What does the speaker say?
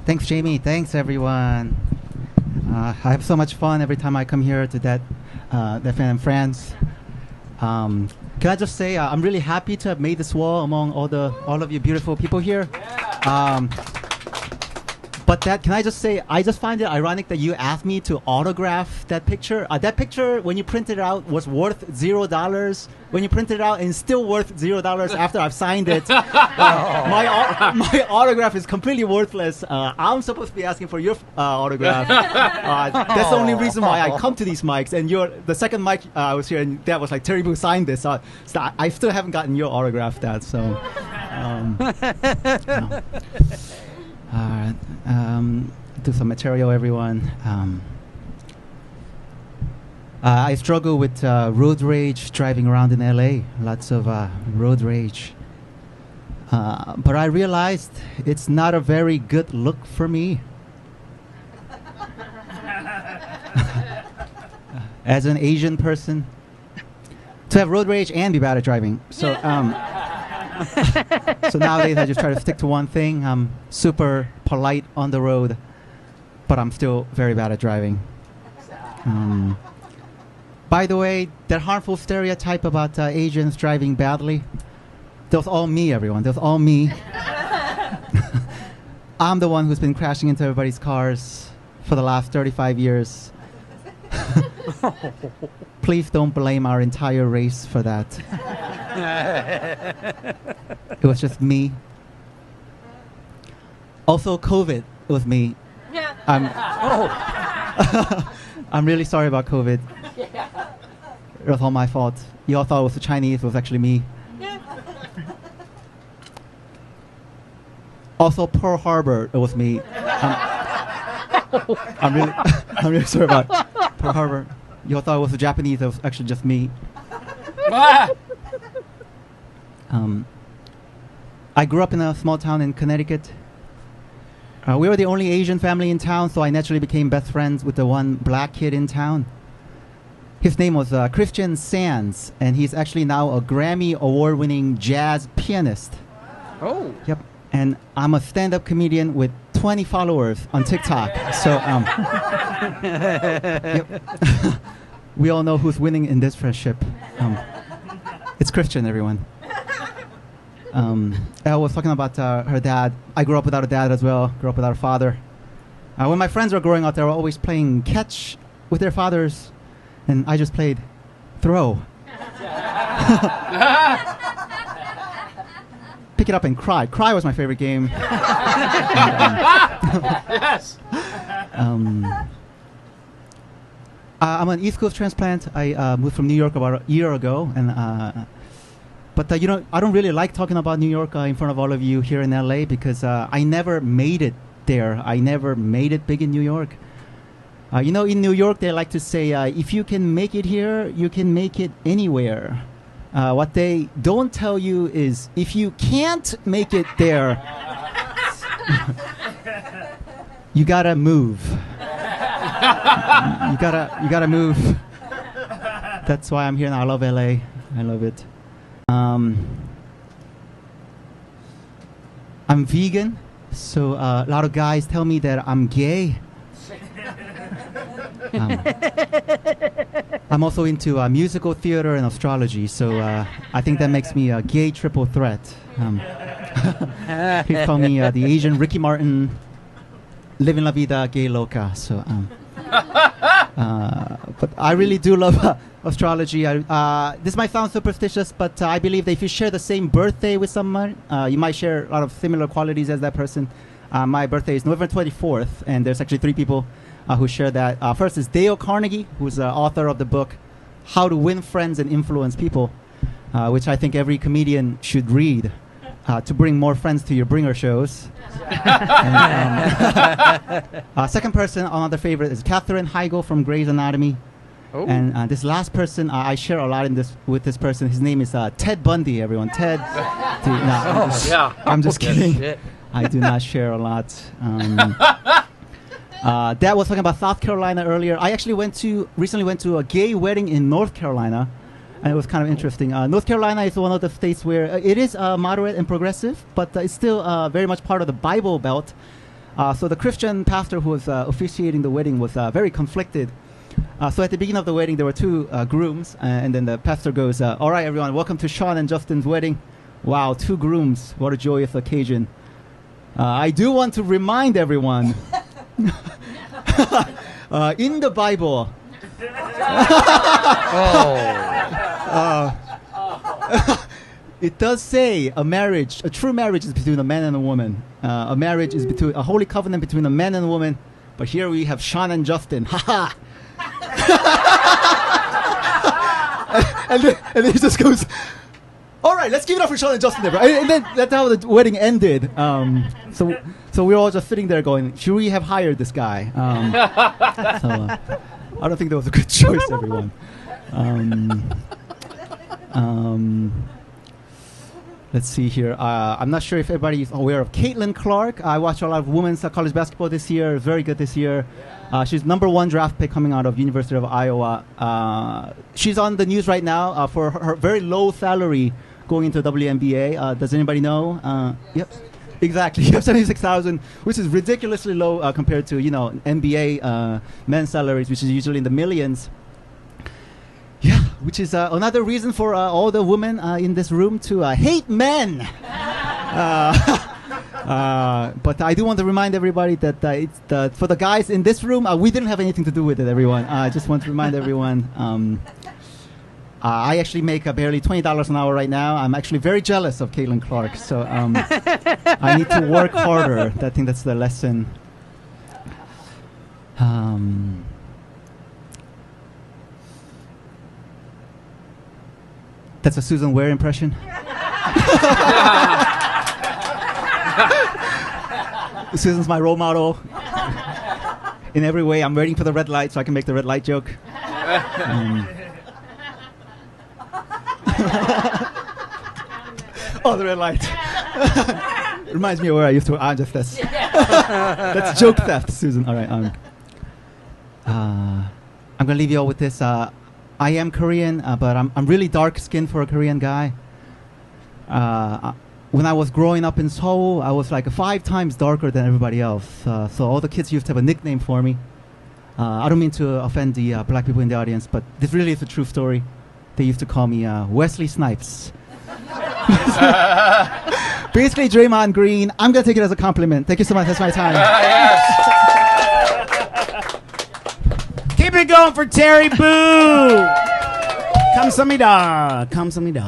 Thanks, Jamie. Thanks, everyone. I have so much fun every time I come here to Dat Phan and Friends. Can I just say I'm really happy to have made this wall among all of you beautiful people here. But can I just say, I just find it ironic that you asked me to autograph that picture. That picture, when you printed it out, was worth $0. When you printed it out, and still worth $0 after I've signed it. My autograph is completely worthless. I'm supposed to be asking for your autograph. That's the only reason why I come to these mics. And the second mic I was here, and Dad was like, Terry Boo signed this. So I still haven't gotten your autograph, Dad. So. No. Do some material, everyone. I struggle with road rage driving around in LA. Lots of road rage. But I realized it's not a very good look for me. As an Asian person, to have road rage and be bad at driving. So nowadays I just try to stick to one thing. I'm super polite on the road, but I'm still very bad at driving. By the way, that harmful stereotype about Asians driving badly, that was all me, everyone. That was all me. I'm the one who's been crashing into everybody's cars for the last 35 years. Please don't blame our entire race for that. It was just me. Also, COVID, it was me. I'm really sorry about COVID. It was all my fault. You all thought it was the Chinese, it was actually me. Also, Pearl Harbor, it was me. I'm really sorry about Pearl Harbor. You all thought it was the Japanese, it was actually just me. I grew up in a small town in Connecticut. We were the only Asian family in town, so I naturally became best friends with the one black kid in town. His name was Christian Sands, and he's actually now a Grammy award-winning jazz pianist. Oh. Yep. And I'm a stand-up comedian with 20 followers on TikTok. So, yep. We all know who's winning in this friendship. It's Christian, everyone. Elle was talking about her dad. I grew up without a dad as well. Grew up without a father. When my friends were growing up, they were always playing catch with their fathers, and I just played throw. Pick it up and cry. Cry was my favorite game. Yes. I'm an East Coast transplant. I moved from New York about a year ago, and but I don't really like talking about New York in front of all of you here in LA because I never made it there. I never made it big in New York. In New York, they like to say, if you can make it here, you can make it anywhere. What they don't tell you is, if you can't make it there, you gotta move. You gotta move. That's why I'm here now. I love LA. I love it. I'm vegan, so a lot of guys tell me that I'm gay. I'm also into musical theater and astrology, so I think that makes me a gay triple threat. Please call me the Asian Ricky Martin, living la vida gay loca. So, but I really do love astrology. This might sound superstitious, but I believe that if you share the same birthday with someone, you might share a lot of similar qualities as that person. My birthday is November 24th, and there's actually 3 people who share that. First is Dale Carnegie, who's the author of the book How to Win Friends and Influence People, which I think every comedian should read to bring more friends to your bringer shows. And, second person, another favorite, is Katherine Heigl from Grey's Anatomy. Oh. And this last person, I share a lot with this person. His name is Ted Bundy, everyone. Ted. I'm just kidding. Shit. I do not share a lot. Dad was talking about South Carolina earlier. I actually recently went to a gay wedding in North Carolina, and it was kind of interesting. North Carolina is one of the states where it is moderate and progressive, but it's still very much part of the Bible Belt. So the Christian pastor who was officiating the wedding was very conflicted. So at the beginning of the wedding, there were two grooms, and then the pastor goes, all right, everyone, welcome to Sean and Justin's wedding. Wow, two grooms. What a joyous occasion. I do want to remind everyone, in the Bible, it does say a true marriage is between a man and a woman. A marriage is between a holy covenant between a man and a woman. But here we have Sean and Justin. Ha ha! and then he just goes, all right, let's give it up for Sean and Justin. And then that's how the wedding ended. So we were all just sitting there going, should we have hired this guy? I don't think that was a good choice, everyone. Let's see here. I'm not sure if everybody is aware of Caitlin Clark. I watched a lot of women's college basketball this year. Very good this year. She's #1 draft pick coming out of University of Iowa. She's on the news right now for her very low salary going into WNBA. Does anybody know? Yep. Exactly. You have 76,000, which is ridiculously low compared to NBA men's salaries, which is usually in the millions. Yeah, which is another reason for all the women in this room to hate men. But I do want to remind everybody that it's for the guys in this room, we didn't have anything to do with it, everyone. I just want to remind everyone. I actually make barely $20 an hour right now. I'm actually very jealous of Caitlin Clark, so I need to work harder. I think that's the lesson. That's a Susan Ware impression. Susan's my role model. In every way, I'm waiting for the red light so I can make the red light joke. Oh, the red light. Reminds me of where I used to. That's joke theft, Susan. All right. I'm gonna leave you all with this. I am Korean, but I'm really dark skinned for a Korean guy. When I was growing up in Seoul, I was like 5 times darker than everybody else. So all the kids used to have a nickname for me. I don't mean to offend the black people in the audience, but this really is a true story. They used to call me Wesley Snipes. Basically, Draymond Green. I'm going to take it as a compliment. Thank you so much. That's my time. Yes. Keep it going for Terry Boo. 감사합니다. 감사합니다.